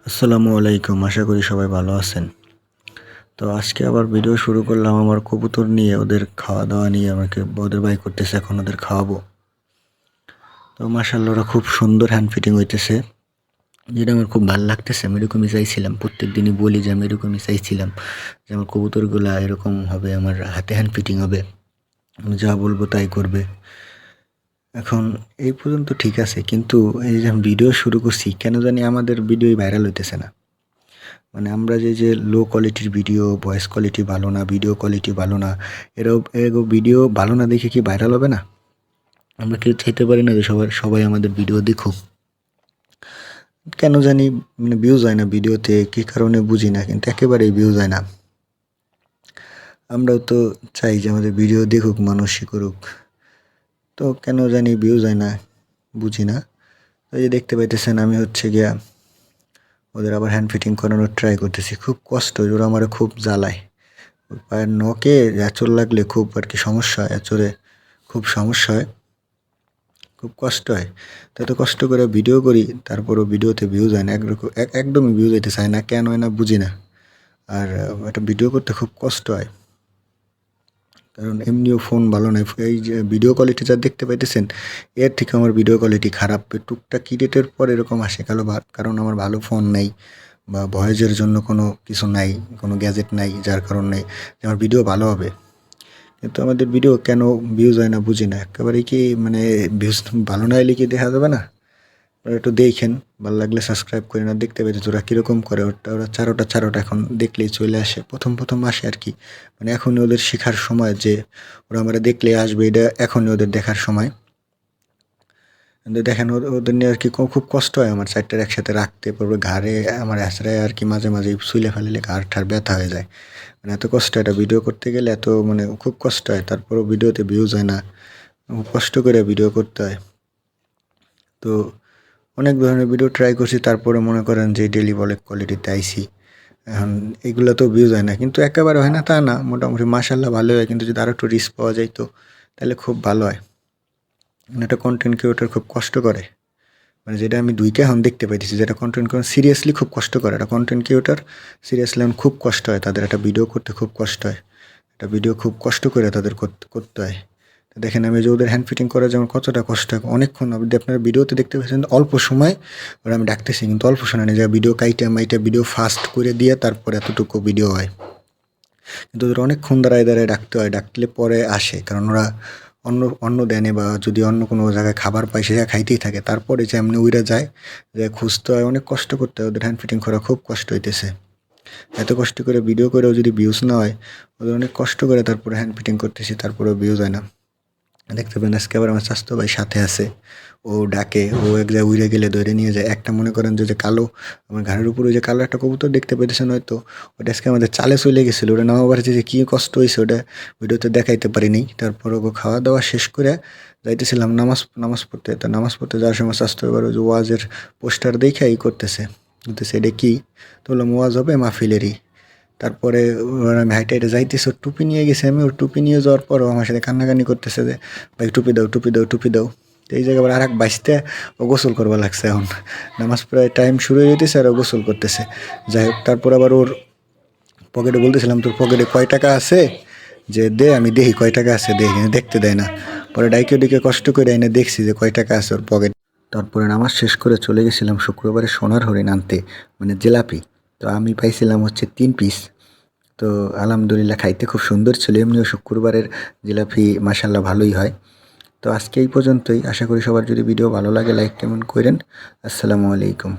আসসালামু আলাইকুম, আশা করি সবাই ভালো আছেন। তো আজকে আবার ভিডিও শুরু করলাম আমার কবুতর নিয়ে, ওদের খাওয়া দাওয়া নিয়ে। আমাকে ওদের বাই করতেছে, এখন ওদের খাওয়াবো। তো মাশাআল্লাহ ওরা খুব সুন্দর হ্যান্ড ফিটিং হইতেছে, যেটা আমার খুব ভালো লাগতেছে। আমি এরকমই চাইছিলাম, প্রত্যেক দিনই বলি যে আমি এরকমই চাইছিলাম যে আমার কবুতরগুলা এরকম হবে, আমার হাতে হ্যান্ড ফিটিং হবে, আমি যা বলবো তাই করবে। এখন এই পর্যন্ত ঠিক আছে, কিন্তু এই যে আমি ভিডিও শুরু করছি, কেন জানি আমাদের ভিডিও ভাইরাল হইতেছে না। মানে আমরা যে লো কোয়ালিটির ভিডিও, ভয়েস কোয়ালিটি ভালো না, ভিডিও কোয়ালিটি ভালো না, এরকম ভিডিও ভালো না দেখে কি ভাইরাল হবে না? আমরা কেউ চাইতে পারি না যে সবাই আমাদের ভিডিও দেখুক। কেন জানি মানে ভিউজ হয় না ভিডিওতে, কী কারণে বুঝি না, কিন্তু একেবারেই ভিউজ হয় না। আমরাও তো চাই যে আমাদের ভিডিও দেখুক, মানুষ করুক, তো কেন জানি ভিউজ হয় না, বুঝি না। তো এই যে দেখতে পাইতেছেন, আমি হচ্ছে গিয়া ওদের আবার হ্যান্ড ফিটিং করানোর ট্রাই করতেছি। খুব কষ্ট, ওরা আমার খুব জ্বালায়। পায়ের নখে আঁচড় লাগলে খুব আর কি সমস্যা হয়, আঁচড়ে খুব সমস্যা হয়, খুব কষ্ট হয়। তো এত কষ্ট করে ভিডিও করি, তারপরও ভিডিওতে ভিউজ হয় না, একদমই ভিউজ হইতে চায় না, কেন হয় না বুঝি না। আর একটা ভিডিও করতে খুব কষ্ট হয়, কারণ এমনিও ফোন ভালো নয়। এই যে ভিডিও কোয়ালিটি যা দেখতে পাইতেছেন, এর থেকে আমার ভিডিও কোয়ালিটি খারাপ। টুকটাক এডিটের পর এরকম আসে, কারণ আমার ভালো ফোন নেই, বা ভয়েসের জন্য কোনো কিছু নাই, কোনো গ্যাজেট নাই, যার কারণে যে আমার ভিডিও ভালো হবে। কিন্তু আমাদের ভিডিও কেন ভিউজ হয় না বুঝি না, একেবারেই কি মানে ভিউজ ভালো না এলে কি দেখা যাবে না? ওরা একটু দেখেন, ভালো লাগলে সাবস্ক্রাইব করে না। দেখতে পেয়েছে ওরা কীরকম করে, ওরা চারোটা এখন দেখলেই চলে আসে, প্রথম আসে আর কি। মানে এখনই ওদের শেখার সময়, যে ওরা আমরা দেখলে আসবে, এটা এখনই ওদের দেখার সময়। কিন্তু দেখেন ওদের নিয়ে আর কি খুব কষ্ট হয় আমার, চারটার একসাথে রাখতে পারবে ঘাড়ে আমার আছড়ায় আর কি, মাঝে মাঝে শুইলে ফেলে ঘাড় ঠাড় ব্যথা হয়ে যায়। মানে এত কষ্ট, একটা ভিডিও করতে গেলে এত মানে খুব কষ্ট হয়, তারপরও ভিডিওতে ভিউজ হয় না, খুব কষ্ট করে ভিডিও করতে হয়। তো অনেক ধরনের ভিডিও ট্রাই করছি, তারপরে মনে করেন যে ডেইলি ব্লগ কোয়ালিটিতে আইছি। এখন এগুলো তো ভিউজ হয় না, কিন্তু একেবারে হয় না তা না, মোটামুটি মাশাআল্লাহ ভালোই হয়। কিন্তু যদি আরও একটু রিস্ক পাওয়া যায় তো তাহলে খুব ভালো হয়। মানে একটা কন্টেন্ট ক্রিয়েটর খুব কষ্ট করে, মানে যেটা আমি দুইটা এখন দেখতে পাইতেছি, যেটা কন্টেন্ট ক্রিয়েটর সিরিয়াসলি খুব কষ্ট করে। একটা কন্টেন্ট ক্রিয়েটর সিরিয়াসলি এখন খুব কষ্ট হয় তাদের, একটা ভিডিও করতে খুব কষ্ট হয়, একটা ভিডিও খুব কষ্ট করে তাদের করতে হয়। তো দেখেন আমি যে ওদের হ্যান্ড ফিটিং করা যেমন কতটা কষ্ট হয়, অনেকক্ষণ আপনি আপনারা ভিডিওতে দেখতে পাচ্ছেন অল্প সময় ওরা আমি ডাকতেছি, কিন্তু অল্প সময় নেই যে ভিডিও কাইটে মাইটে ভিডিও ফাস্ট করে দিয়ে তারপরে এতটুকু ভিডিও হয়। কিন্তু ওদের অনেকক্ষণ দাঁড়ায় ডাকতে হয়, ডাকলে পরে আসে, কারণ ওরা অন্য দেনে, বা যদি অন্য কোনো জায়গায় খাবার পায় সে জায়গায় খাইতেই থাকে, তারপরে যে এমনি উইরা যায়, যে খুঁজতে হয়, অনেক কষ্ট করতে হয়। ওদের হ্যান্ড ফিটিং করা খুব কষ্ট হইতেছে। এত কষ্ট করে ভিডিও করেও যদি ভিউজ না হয়, ওদের অনেক কষ্ট করে তারপরে হ্যান্ড ফিটিং করতেছি, তারপরেও ভিউজ হয় না। দেখতে পেন আজকে আবার আমার স্বাস্থ্য ভাই সাথে আছে, ও ডাকে, ও এক জায়গায় উড়ে গেলে ধরে নিয়ে যায়। একটা মনে করেন যে কালো, আমার ঘাড়ের উপরে যে কালো একটা কবুতর দেখতে পেতেছেন হয়তো, ওটা আজকে আমাদের চালে চলে গেছিলো, ওটা নামাবার যে কী কষ্ট হয়েছে ওটা ভিডিওতে দেখাইতে পারিনি। তারপর ওকে খাওয়া দাওয়া শেষ করে যাইতেছিলাম নামাজ পড়তে। তো নামাজ পড়তে যাওয়ার সময় স্বাস্থ্য এবার ওই যে ওয়াজের পোস্টার দেখে ই করতেছে, বলতেছে এটা কি? তো বললাম ওয়াজ হবে মাহফিলেরই। তারপরে আমি হাইটে হাইটে যাইতেছি, ওর টুপি নিয়ে গেছি আমি, ওর টুপি নিয়ে যাওয়ার পরও আমার সাথে কান্নাকানি করতেছে যে ভাই টুপি দাও, টুপি দাও, টুপি দাও। তো এই জায়গায় আবার আর এক বাইসতে ও গোসল করবা লাগছে। এখন নামাজ প্রায় টাইম শুরু হয়ে যেতেছে আর ও গোসল করতেছে। যাই হোক, তারপর আবার ওর পকেটে বলতেছিলাম তোর পকেটে কয় টাকা আছে, যে দে, আমি দেখি কয় টাকা আছে, দেখি, কিন্তু দেখতে দেয় না। পরে ডাইকে কষ্ট করে এনে দেখছি যে কয় টাকা আছে ওর পকেট। তারপরে নামাজ শেষ করে চলে গেছিলাম শুক্রবারে সোনার হরিণ আনতে, মানে জিলাপি। তো আমি পাইছিলাম হচ্ছে 3 পিস। তো আলহামদুলিল্লাহ খাইতে খুব সুন্দর ছিল, এমনিও শুক্রবারের জিলাপি মাশাল্লাহ ভালোই হয়। তো আজকে এই পর্যন্তই, আশা করি সবার যদি ভিডিও ভালো লাগে লাইক কমেন্ট করেন। আসসালামু আলাইকুম।